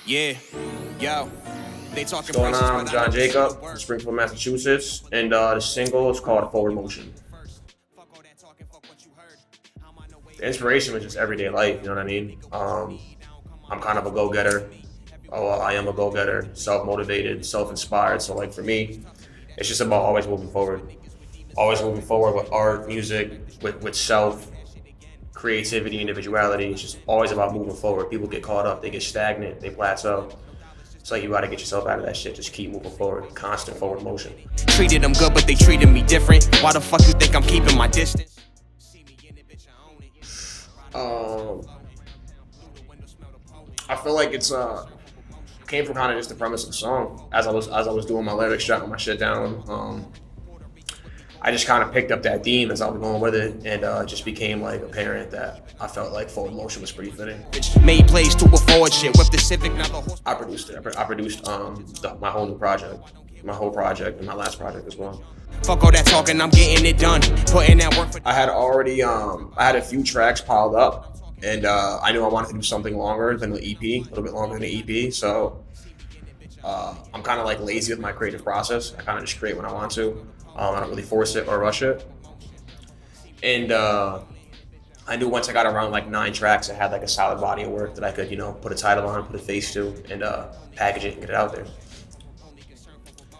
Yeah, yo. They What's going on? I'm Jon Jacob from Springfield, Massachusetts, and the single is called Forward Motion. The inspiration was just everyday life, you know what I mean? I'm kind of a go-getter. I am a go-getter, self-motivated, self-inspired. So like for me, it's just about always moving forward. Always moving forward with art, music, with self, creativity, individuality. It's just always about moving forward. People get caught up, they get stagnant, they plateau. It's like you gotta get yourself out of that shit. Just keep moving forward. Constant forward motion. Treated them good, but they treated me different. Why the fuck you think I'm keeping my distance? I feel like it's came from kind of just the premise of the song. As I was doing my lyrics, jotting my shit down, I just kind of picked up that theme as I was going with it, and it just became like apparent that I felt like forward motion was pretty fitting. Made plays to afford shit with the Civic. Now the horse. I produced it. I produced my whole new project, my whole project, and my last project as well. Fuck all that talking, I'm getting it done. Putting that work for. I had already I had a few tracks piled up, and I knew I wanted to do something longer than the EP, a little bit longer than the EP. So I'm kind of like lazy with my creative process. I kind of just create when I want to. I don't really force it or rush it. And I knew once I got around like 9 tracks, I had like a solid body of work that I could, put a title on, put a face to, and package it and get it out there.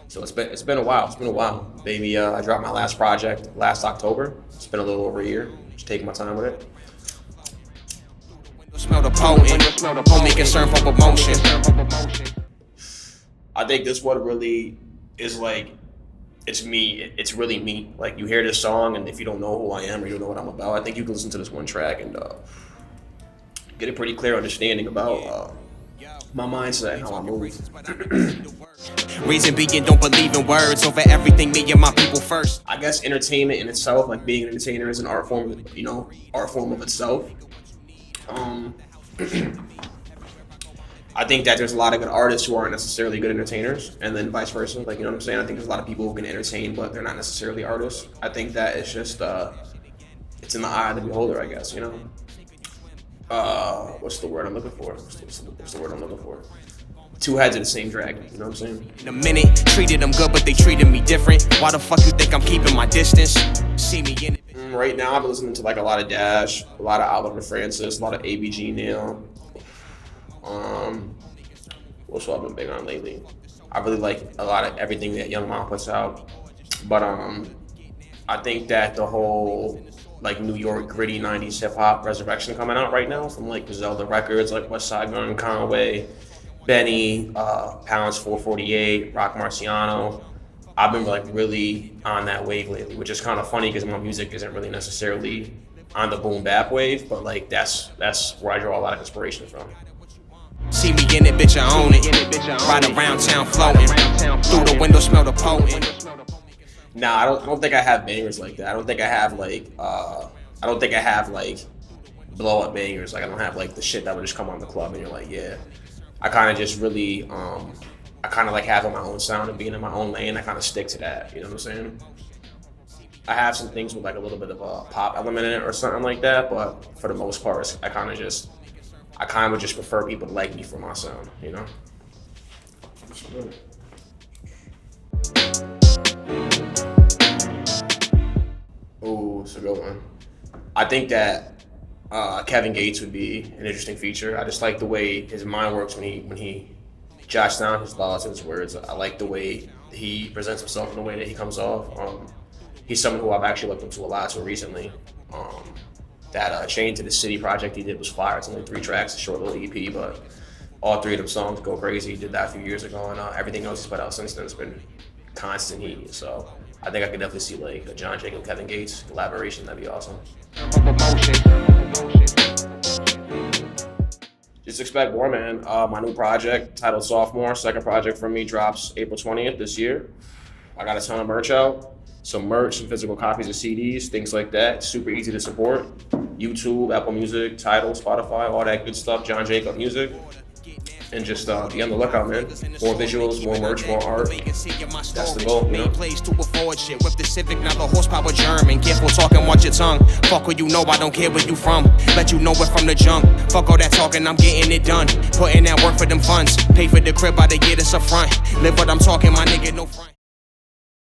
So it's been a while. It's been a while, baby. I dropped my last project last October. It's been a little over a year. Just taking my time with it. Smell the potent, only concern for promotion. I think this one really is like, it's me. It's really me. Like you hear this song, and if you don't know who I am or you don't know what I'm about, I think you can listen to this one track and get a pretty clear understanding about my mindset and how I move. Reason being, don't believe in words over everything. Me and my people first. I guess entertainment in itself, like being an entertainer, is an art form. Art form of itself. I think that there's a lot of good artists who aren't necessarily good entertainers, and then vice versa. Like, you know what I'm saying? I think there's a lot of people who can entertain, but they're not necessarily artists. I think that it's just, it's in the eye of the beholder, I guess, What's the word I'm looking for? What's the word I'm looking for? 2 heads of the same dragon, you know what I'm saying? In a minute, treated them good, but they treated me different. Why the fuck you think I'm keeping my distance? See me in it. Right now, I've been listening to like a lot of Dash, a lot of Oliver Francis, a lot of ABG Neil. What's what I've been big on lately? I really like a lot of everything that Young Mom puts out, but I think that the whole like New York gritty '90s hip hop resurrection coming out right now from like Zelda Records, like West Side Gun, Conway, Benny, Pounds 448, Rock Marciano. I've been like really on that wave lately, which is kind of funny because my music isn't really necessarily on the boom bap wave, but like that's where I draw a lot of inspiration from. See me in it, bitch, I own it. Ride around town floating. Through the window, smell the potent. Nah, I don't think I have bangers like that. I don't think I have like blow up bangers. Like I don't have like the shit that would just come on the club and you're like, yeah. I kind of just really, I kind of like having my own sound and being in my own lane. I kind of stick to that. You know what I'm saying? I have some things with like a little bit of a pop element in it or something like that, but for the most part, I kind of would just prefer people to like me for my sound, Oh, it's a good one. I think that Kevin Gates would be an interesting feature. I just like the way his mind works when he jots down his thoughts and his words. I like the way he presents himself and the way that he comes off. He's someone who I've actually looked into a lot so recently. That Chain to the City project he did was fire. It's only 3 tracks, a short little EP, but all 3 of them songs go crazy. He did that a few years ago, and everything else he's put out since then has been constant heat. So I think I could definitely see like a Jon Jacob, Kevin Gates collaboration. That'd be awesome. Just expect more, man. My new project titled Sophomore, second project from me, drops April 20th this year. I got a ton of merch out. Some merch, some physical copies of CDs, things like that. Super easy to support. YouTube, Apple Music, Tidal, Spotify, all that good stuff. Jon Jacob Music. and just be on the lookout, man. More visuals, more merch, more art. That's the goal, you know? Place to afford shit with the Civic, now the horsepower German. Careful talking, watch your tongue. Fuck what you know, I don't care where you from. Let you know it from the jump. Fuck all that talking, I'm getting it done. Putting that work for them funds. Pay for the crib by the year, that's a front. Live what I'm talking, my nigga, no front.